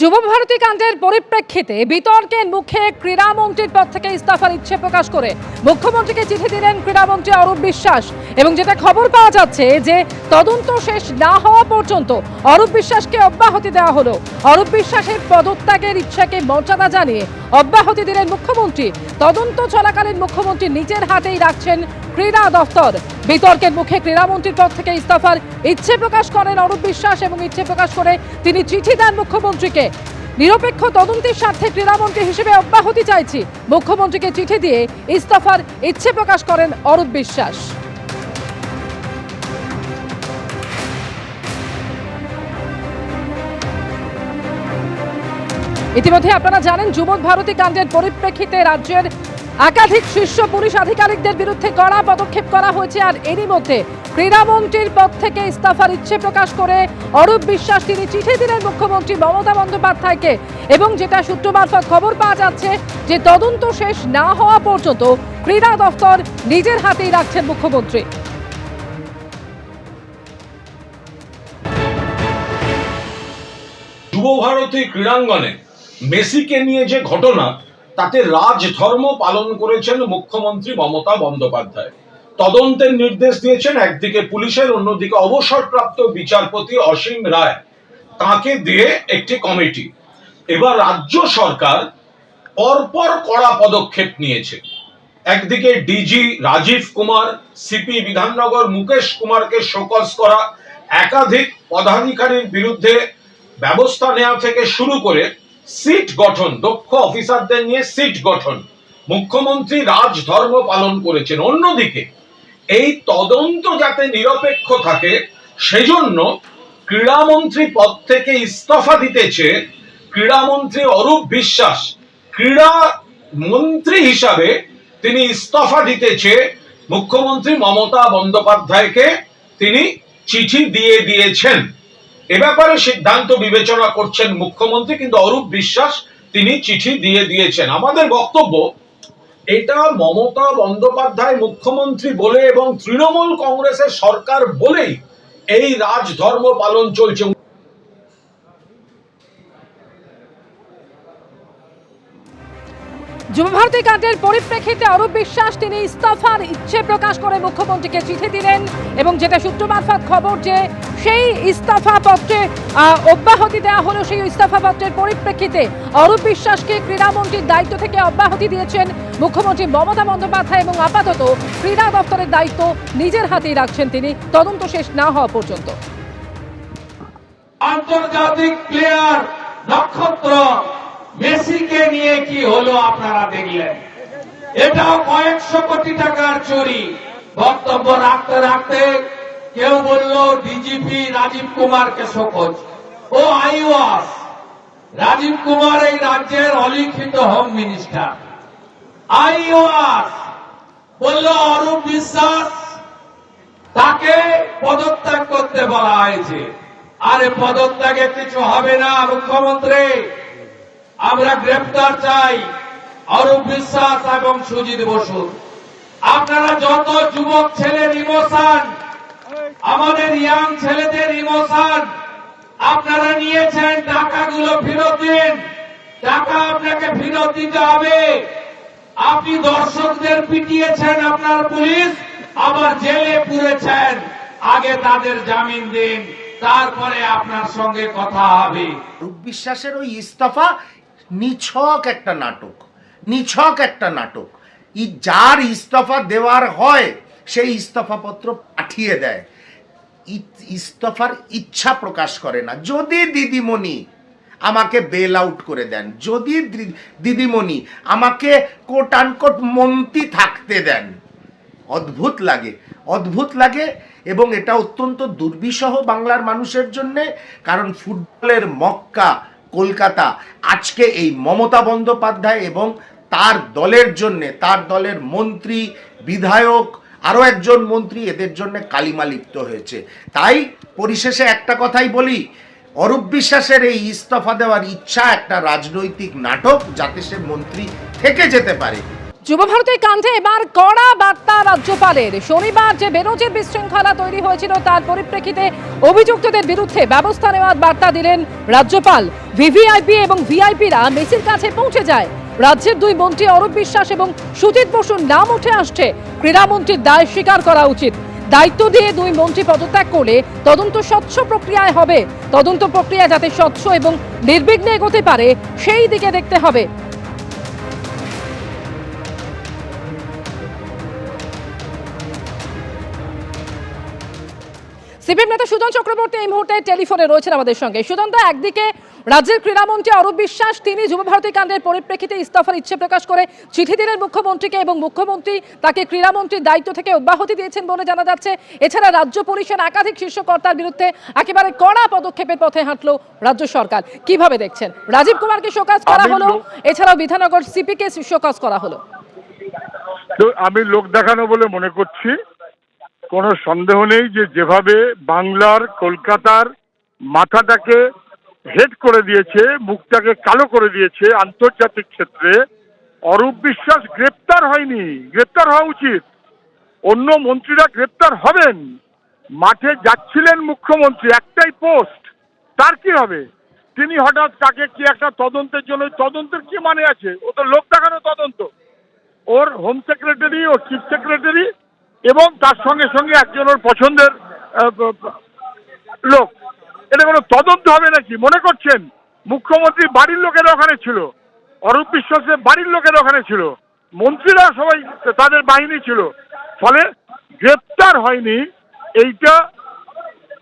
যুব ভারতী কাণ্ডের পরিপ্রেক্ষিতে বিতর্কের মুখে ক্রীড়ামন্ত্রীর পদ থেকে ইস্তফার ইচ্ছে প্রকাশ করে মুখ্যমন্ত্রীকে চিঠি দিলেন ক্রীড়ামন্ত্রী অরূপ বিশ্বাস। এবং যেটা খবর পাওয়া যাচ্ছে যে তদন্ত শেষ না হওয়া পর্যন্ত অরূপ বিশ্বাসকে অব্যাহতি দেওয়া হলো। অরূপ বিশ্বাসের পদত্যাগের ইচ্ছাকে মর্যাদা জানিয়ে অব্যাহতি দিলেন মুখ্যমন্ত্রী। তদন্ত চলাকালীন মুখ্যমন্ত্রী নিজের হাতেই রাখছেন ক্রীড়া দফতর। বিতর্কের মুখে ক্রীড়ামন্ত্রীর পদ থেকে ইস্তফার ইচ্ছে প্রকাশ করেন অরূপ বিশ্বাস এবং ইচ্ছে প্রকাশ করে তিনি চিঠি দেন মুখ্যমন্ত্রীকে। নিরপেক্ষ তদন্তের স্বার্থে ক্রীড়ামন্ত্রী হিসেবে অব্যাহতি চাইছি, মুখ্যমন্ত্রীকে চিঠি দিয়ে ইস্তফার ইচ্ছে প্রকাশ করেন অরূপ বিশ্বাস। ইতিমধ্যে আপনারা জানেন যুব ভারতী কাণ্ডের পরিপ্রেক্ষিতে রাজ্যের একাধিক শীর্ষ পুলিশ আধিকারিকদের বিরুদ্ধে কড়া পদক্ষেপ করা হয়েছে। আর এরই মধ্যে ক্রীড়ামন্ত্রীর পদ থেকে ইস্তফার ইচ্ছে প্রকাশ করে অরূপ বিশ্বাস তিনি চিঠি দিলেন মুখ্যমন্ত্রী মমতা বন্দ্যোপাধ্যায়কে। এবং যেটা সূত্র মারফত খবর পাওয়া যাচ্ছে যে তদন্ত শেষ না হওয়া পর্যন্ত ক্রীড়া দফতর নিজের হাতেই রাখছেন মুখ্যমন্ত্রী। যুব ভারতী ক্রীড়াঙ্গনে মেসিকে নিয়ে যে ঘটনা, তাতে রাজধর্ম পালন করেছেন মুখ্যমন্ত্রী মমতা বন্দ্যোপাধ্যায়। তদন্তের নির্দেশ দিয়েছেন একদিকে পুলিশের, অন্যদিকে অবসরপ্রাপ্ত বিচারপতি অসীম রায়, তাকে দিয়ে একটি কমিটি। এবার রাজ্য সরকার পরপর কড়া পদক্ষেপ নিয়েছে। একদিকে ডিজি রাজীব কুমার, সিপি বিধাননগর মুকেশ কুমারকে শোকজ করা, একাধিক পদাধিকারীর বিরুদ্ধে ব্যবস্থা নেওয়া থেকে শুরু করে সিট গঠন, দক্ষ অফিসারদের নিয়ে সিট গঠন, মুখ্যমন্ত্রী রাজধর্ম পালন করেছেন। অন্যদিকে এই তদন্ত যাতে নিরপেক্ষ থাকে সেজন্য ক্রীড়ামন্ত্রী পদ থেকে ইস্তফা দিতেছে ক্রীড়ামন্ত্রী অরূপ বিশ্বাস। ক্রীড়া মন্ত্রী হিসাবে তিনি ইস্তফা দিতেছে মুখ্যমন্ত্রী মমতা বন্দ্যোপাধ্যায়কে তিনি চিঠি দিয়ে দিয়েছেন। এ ব্যাপারে সিদ্ধান্ত বিবেচনা করছেন মুখ্যমন্ত্রী, কিন্তু অরূপ বিশ্বাস তিনি চিঠি দিয়ে দিয়েছেন। আমাদের বক্তব্য, এটা মমতা বন্দ্যোপাধ্যায় মুখ্যমন্ত্রী বলে এবং তৃণমূল কংগ্রেসের সরকার বলেই এই রাজধর্ম পালন চলছে। যুব ভারতী কাণ্ডের পরিপ্রেক্ষিতে অরূপ বিশ্বাস তিনি ইস্তফার ইচ্ছে প্রকাশ করে মুখ্যমন্ত্রীকে চিঠি দিলেন। এবং যেটা সূত্র মারফত খবর যে সেই ইস্তফা পত্রে অব্যাহতি দেওয়া হলো। সেই ইস্তফা পত্রের পরিপ্রেক্ষিতে অরূপ বিশ্বাসকে ক্রীড়ামন্ত্রীর দায়িত্ব থেকে অব্যাহতি দিয়েছেন মুখ্যমন্ত্রী মমতা বন্দ্যোপাধ্যায় এবং আপাতত ক্রীড়া দপ্তরের দায়িত্ব নিজের হাতেই রাখছেন তিনি তদন্ত শেষ না হওয়া পর্যন্ত। আন্তর্জাতিক প্লেয়ার নক্ষত্র মেসিকে নিয়ে কি হলো আপনারা দেখলেন। এটাও কয়েকশো কোটি টাকার চুরি। বক্তব্য রাখতে রাখতে কেউ বলল ডিজিপি রাজীব কুমারকে শোকজ। ও আইওয়াস রাজীব কুমার এই রাজ্যের অলিখিত হোম মিনিস্টার। আইওয়াস বলল অরূপ বিশ্বাস তাকে পদত্যাগ করতে বলা হয়েছে। আরে পদত্যাগে কিছু হবে না মুখ্যমন্ত্রী, আমরা গ্রেপ্তার চাই অরূপ বিশ্বাস এবং সুজিত বসু। আপনারা যত যুবক ছেলের ইমোশন, আমাদের ইয়াং ছেলেদের ইমোশন আপনারা নিয়েছেন, টাকাগুলো ফেরত দিন। টাকা আপনাকে ফেরত দিতে হবে। আপনি দর্শকদের পিটিয়েছেন আপনার পুলিশ, আবার জেলে পুরেছেন। আগে তাদের জামিন দিন, তারপরে আপনার সঙ্গে কথা হবে। অরূপ বিশ্বাসের ওই ইস্তফা নিছক একটা নাটক, নিছক একটা নাটক। যার ইস্তফা দেওয়ার হয় সেই ইস্তফাপত্র পাঠিয়ে দেয়, ইস্তফার ইচ্ছা প্রকাশ করে না। যদি দিদিমণি আমাকে বেল আউট করে দেন, যদি দিদিমণি আমাকে কোট আনকোট মন্ত্রী থাকতে দেন, অদ্ভুত লাগে, অদ্ভুত লাগে। এবং এটা অত্যন্ত দুর্বিষহ বাংলার মানুষের জন্যে, কারণ ফুটবলের মক্কা কলকাতা আজকে এই মমতা বন্দ্যোপাধ্যায় এবং তার দলের জন্যে, তার দলের মন্ত্রী, বিধায়ক, আরও একজন মন্ত্রী, এদের জন্য কালিমা লিপ্ত হয়েছে। তাই পরিশেষে একটা কথাই বলি, অরূপ বিশ্বাসের এই ইস্তফা দেওয়ার ইচ্ছা একটা রাজনৈতিক নাটক, যাতে সে মন্ত্রী থেকে যেতে পারে। যুবভারতী কাণ্ডে এবার কড়া বার্তা রাজ্যপালের। শনিবার যে বেরোজের বিশৃঙ্খলা তৈরি হয়েছিল তার পরিপ্রেক্ষিতে অভিযুক্তদের বিরুদ্ধে ব্যবস্থা নেওয়ার বার্তা দিলেন রাজ্যপাল। ভিভিআইপি এবং ভিআইপিরা মেসির কাছে পৌঁছে যায়। রাজ্যের দুই মন্ত্রী অরূপ বিশ্বাস এবং সুজিত বসুর নাম উঠে আসছে। ক্রীড়ামন্ত্রীর দায় স্বীকার করা উচিত। দায়িত্ব দিয়ে দুই মন্ত্রী পদত্যাগ করলে তদন্ত স্বচ্ছ প্রক্রিয়ায় হবে। তদন্ত প্রক্রিয়া যাতে স্বচ্ছ এবং নির্বিঘ্নে এগোতে পারে সেই দিকে দেখতে হবে। সিপিএম নেতা সুজন চক্রবর্তী এই মুহূর্তে টেলিফোনে রয়েছেন আমাদের সঙ্গে। সুজনদা, একদিকে রাজ্যের ক্রীড়ামন্ত্রী অরূপ বিশ্বাস তিনি যুবভারতী কাণ্ডের পরিপ্রেক্ষিতে ইস্তফার ইচ্ছে প্রকাশ করে চিঠি দিলেন মুখ্যমন্ত্রীকে এবং মুখ্যমন্ত্রী তাকে ক্রীড়ামন্ত্রীর দায়িত্ব থেকে অব্যাহতি দিয়েছেন বলে জানা যাচ্ছে। এছাড়া রাজ্য পুলিশের একাধিক শীর্ষ কর্তার বিরুদ্ধে একেবারে কড়া পদক্ষেপের পথে হাঁটলো রাজ্য সরকার। কিভাবে দেখছেন? রাজীব কুমারকে শোকজ করা হলো, এছাড়াও বিধাননগর সিপিকে শোকজ করা হলো। আমি লোক দেখানো বলে মনে করছি। কোনো সন্দেহ নেই যে যেভাবে বাংলার কলকাতার মাথাটাকে হেড করে দিয়েছে, মুখটাকে কালো করে দিয়েছে আন্তর্জাতিক ক্ষেত্রে, অরূপ বিশ্বাস গ্রেপ্তার হয়নি, গ্রেপ্তার হওয়া উচিত। অন্য মন্ত্রীরা গ্রেপ্তার হবেন। মাঠে যাচ্ছিলেন মুখ্যমন্ত্রী, একটাই পোস্ট, তার কি হবে? তিনি হঠাৎ তাকে কি একটা তদন্তের জন্য, তদন্তের কি মানে আছে? ও তো লোক দেখানো তদন্ত। ওর হোম সেক্রেটারি, ওর চিফ সেক্রেটারি এবং তার সঙ্গে সঙ্গে একজন ওর পছন্দের লোক, এটা কোনো তদন্ত হবে নাকি মনে করছেন? মুখ্যমন্ত্রী বাড়ির লোকেরা ওখানে ছিল, অরূপ বিশ্বাসের বাড়ির লোকেরা ওখানে ছিল, মন্ত্রীরা সবাই তাদের বাহিনী ছিল, ফলে গ্রেপ্তার হয়নি এইটা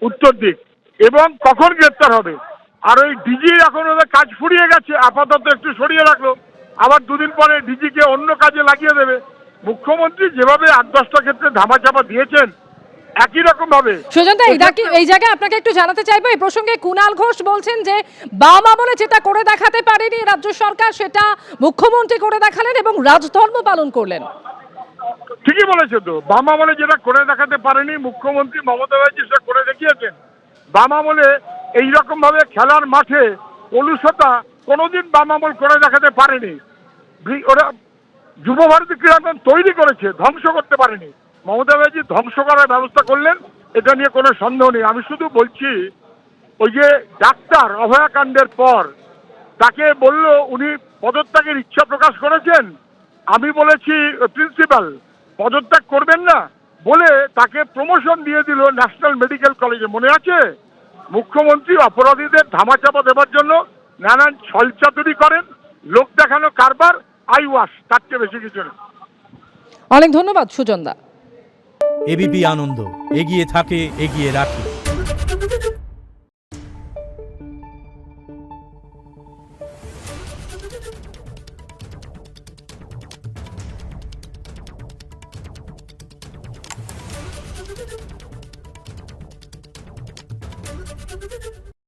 উত্তর দিক। এবং কখন গ্রেপ্তার হবে? আর ওই ডিজি এখন ওদের কাজ ফুরিয়ে গেছে, আপাতত একটু সরিয়ে রাখলো, আবার দুদিন পরে ডিজিকে অন্য কাজে লাগিয়ে দেবে। মুখ্যমন্ত্রী যেভাবে 8-10টা ক্ষেত্রে ধামাচাপা দিয়েছেন, একই রকম ভাবে। সুজনদা, এই জায়গায় আপনাকে একটু জানাতে চাইবো, এই প্রসঙ্গে কুণাল ঘোষ বলছেন যে বাম আমলে যেটা করে দেখাতে পারেনি রাজ্য সরকার সেটা মুখ্যমন্ত্রী করে দেখালেন এবং রাজধর্ম পালন করলেন। ঠিকই বলেছে তো, বাম আমলে যেটা করে দেখাতে পারেনি মুখ্যমন্ত্রী মমতা ব্যানার্জি সেটা করে দেখিয়েছেন। বাম আমলে এইরকম ভাবে খেলার মাঠে কলুষতা কোনোদিন বাম আমল করে দেখাতে পারেনি। ওরা যুবভারতী ক্রীড়াঙ্গন তৈরি করেছে, ধ্বংস করতে পারেনি। মমতা ব্যানার্জি ধ্বংস করার ব্যবস্থা করলেন, এটা নিয়ে কোনো সন্দেহ নেই। আমি শুধু বলছি, ওই যে ডাক্তার অভয়াকাণ্ডের পর তাকে বলল উনি পদত্যাগের ইচ্ছা প্রকাশ করেছেন, আমি বলেছি প্রিন্সিপাল পদত্যাগ করবেন না বলে তাকে প্রমোশন দিয়ে দিল ন্যাশনাল মেডিকেল কলেজে, মনে আছে? মুখ্যমন্ত্রী অপরাধীদের ধামাচাপা দেওয়ার জন্য নানান ছলচাতুরি করেন, লোক দেখানো কারবার, আই ওয়াশ, তার চেয়ে বেশি কিছু না। অনেক ধন্যবাদ সুজনদা। এবিপি আনন্দ, এগিয়ে থাকে, এগিয়ে রাখে।